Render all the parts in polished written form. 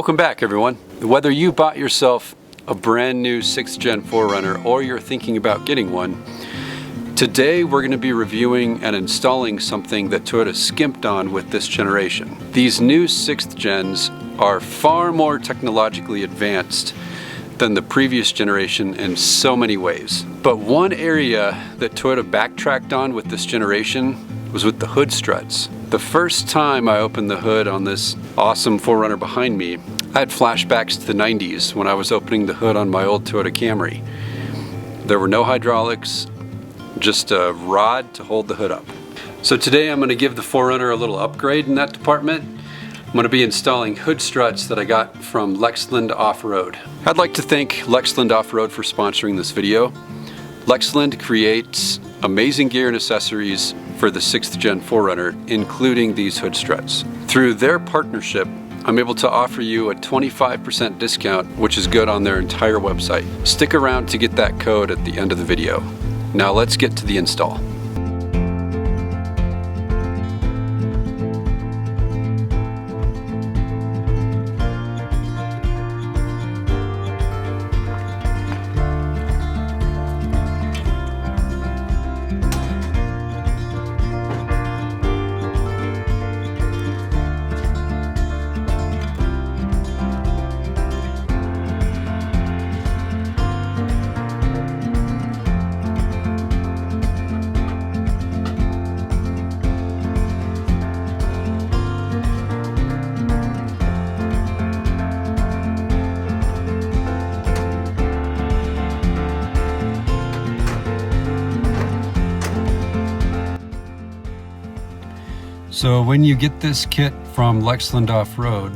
Welcome back, everyone. Whether you bought yourself a brand new 6th gen 4Runner or you're thinking about getting one, today we're going to be reviewing and installing something that Toyota skimped on with this generation. These new 6th gens are far more technologically advanced than the previous generation in so many ways. But one area that Toyota backtracked on with this generation was with the hood struts. The first time I opened the hood on this awesome 4Runner behind me, I had flashbacks to the 90s when I was opening the hood on my old Toyota Camry. There were no hydraulics, just a rod to hold the hood up. So today I'm going to give the 4Runner a little upgrade in that department. I'm going to be installing hood struts that I got from Lexland Off-Road. I'd like to thank Lexland Off-Road for sponsoring this video. Lexland creates amazing gear and accessories for the 6th gen 4Runner, including these hood struts. Through their partnership, I'm able to offer you a 25% discount, which is good on their entire website. Stick around to get that code at the end of the video. Now let's get to the install. So when you get this kit from Lexland Off-Road,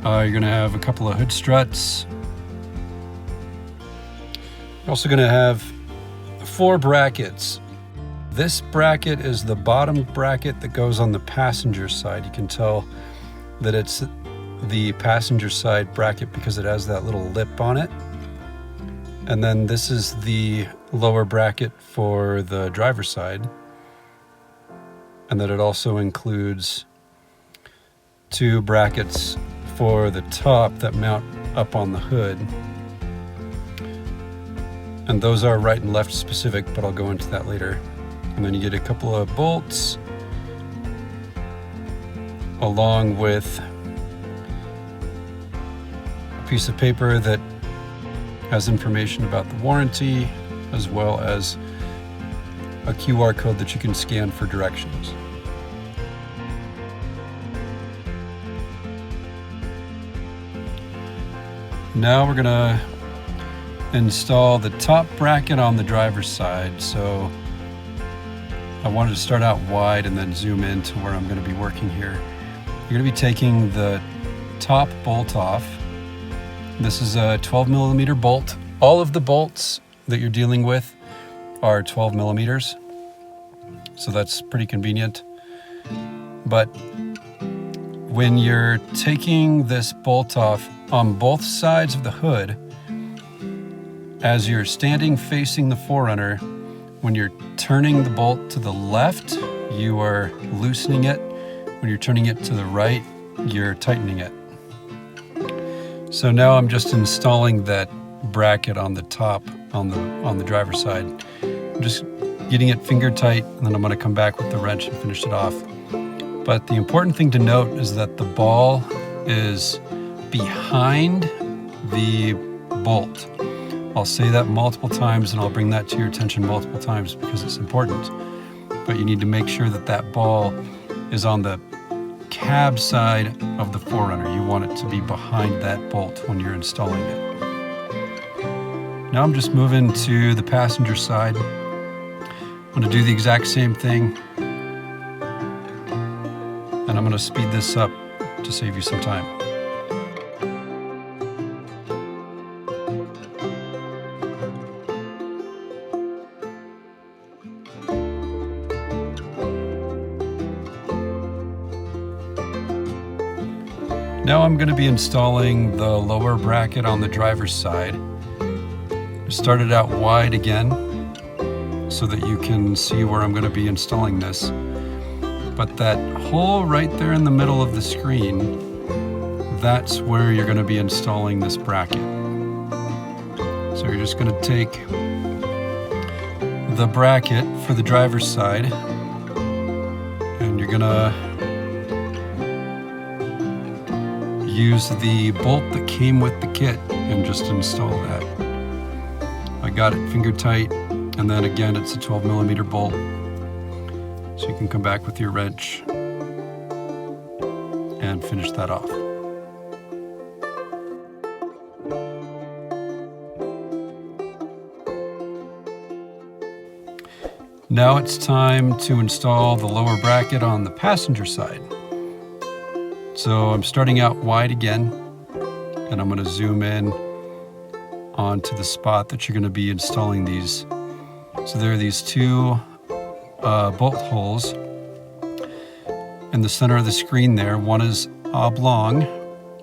you're going to have a couple of hood struts. You're also going to have 4 brackets. This bracket is the bottom bracket that goes on the passenger side. You can tell that it's the passenger side bracket because it has that little lip on it. And then this is the lower bracket for the driver's side. And that it also includes 2 brackets for the top that mount up on the hood. And those are right and left specific, but I'll go into that later. And then you get a couple of bolts along with a piece of paper that has information about the warranty, as well as a QR code that you can scan for directions. Now we're gonna install the top bracket on the driver's side. So I wanted to start out wide and then zoom in to where I'm gonna be working here. You're gonna be taking the top bolt off. This is a 12 millimeter bolt. All of the bolts that you're dealing with are 12 millimeters, so that's pretty convenient. But when you're taking this bolt off on both sides of the hood, as you're standing facing the 4Runner, when you're turning the bolt to the left, you are loosening it. When you're turning it to the right, you're tightening it. So now I'm just installing that bracket on the top on the driver's side. I'm just getting it finger tight, and then I'm going to come back with the wrench and finish it off. But the important thing to note is that the ball is behind the bolt. I'll say that multiple times, and I'll bring that to your attention multiple times because it's important. But you need to make sure that that ball is on the cab side of the 4Runner. You want it to be behind that bolt when you're installing it. Now I'm just moving to the passenger side. I'm going to do the exact same thing, and I'm going to speed this up to save you some time. Now I'm going to be installing the lower bracket on the driver's side. Start it out wide again so that you can see where I'm going to be installing this. But that hole right there in the middle of the screen that's where you're going to be installing this bracket. So you're just going to take the bracket for the driver's side and you're going to use the bolt that came with the kit and just install that. I got it finger tight, and then again it's a 12mm bolt, so you can come back with your wrench and finish that off. Now it's time to install the lower bracket on the passenger side. So I'm starting out wide again, and I'm going to zoom in onto the spot that you're going to be installing these. So there are these two bolt holes in the center of the screen there. One is oblong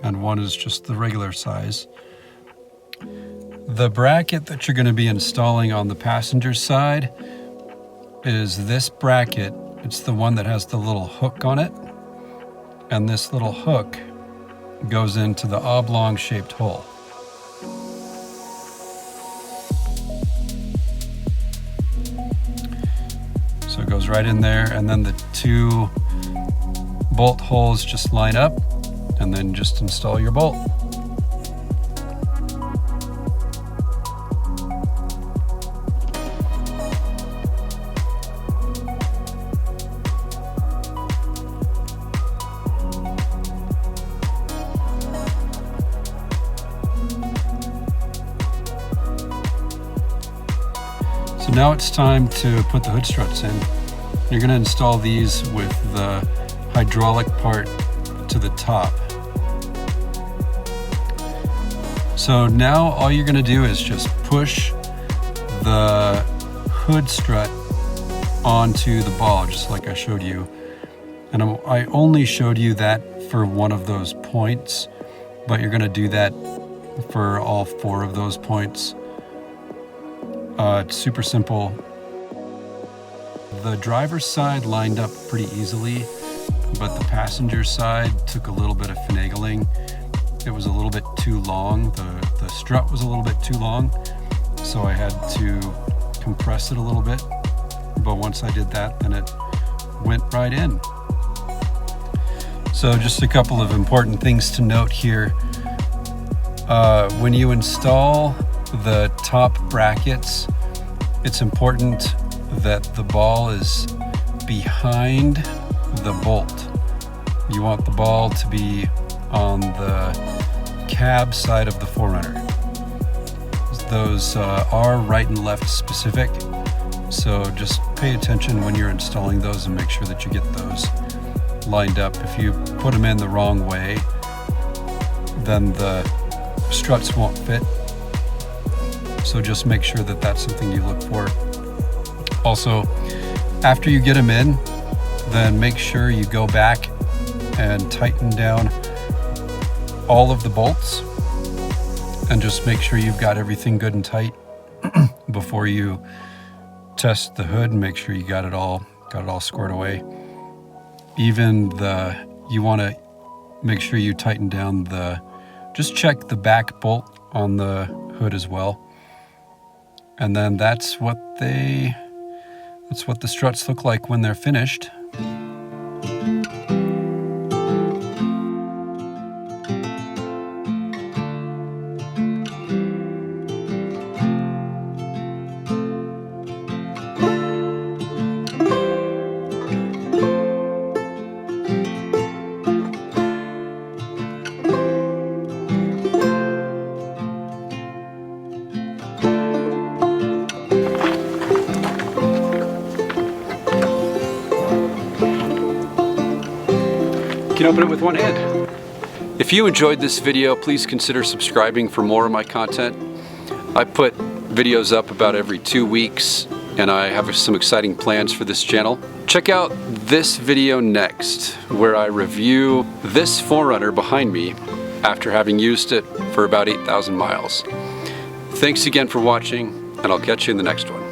and one is just the regular size. The bracket that you're going to be installing on the passenger side is this bracket. It's the one that has the little hook on it, and this little hook goes into the oblong shaped hole. So it goes right in there, and then the two bolt holes just line up, and then just install your bolt. So now it's time to put the hood struts in. You're going to install these with the hydraulic part to the top. So now all you're going to do is just push the hood strut onto the ball, just like I showed you. And I only showed you that for one of those points, but you're going to do that for all four of those points. It's super simple. The driver's side lined up pretty easily, but the passenger side took a little bit of finagling. It was a little bit too long. The strut was a little bit too long, so I had to compress it a little bit. But once I did that, then it went right in. So just a couple of important things to note here. When you install the top brackets, it's important that the ball is behind the bolt. You want the ball to be on the cab side of the 4Runner. Those are right and left specific, so just pay attention when you're installing those and make sure that you get those lined up. If you put them in the wrong way, then the struts won't fit. So just make sure that that's something you look for. Also, after you get them in, then make sure you go back and tighten down all of the bolts, and just make sure you've got everything good and tight before you test the hood, and make sure you got it all squared away. Even you want to make sure you tighten down just check the back bolt on the hood as well. And then that's what the struts look like when they're finished. You can open it with one hand. If you enjoyed this video, please consider subscribing for more of my content. I put videos up about every 2 weeks, and I have some exciting plans for this channel. Check out this video next, where I review this 4Runner behind me after having used it for about 8,000 miles. Thanks again for watching, and I'll catch you in the next one.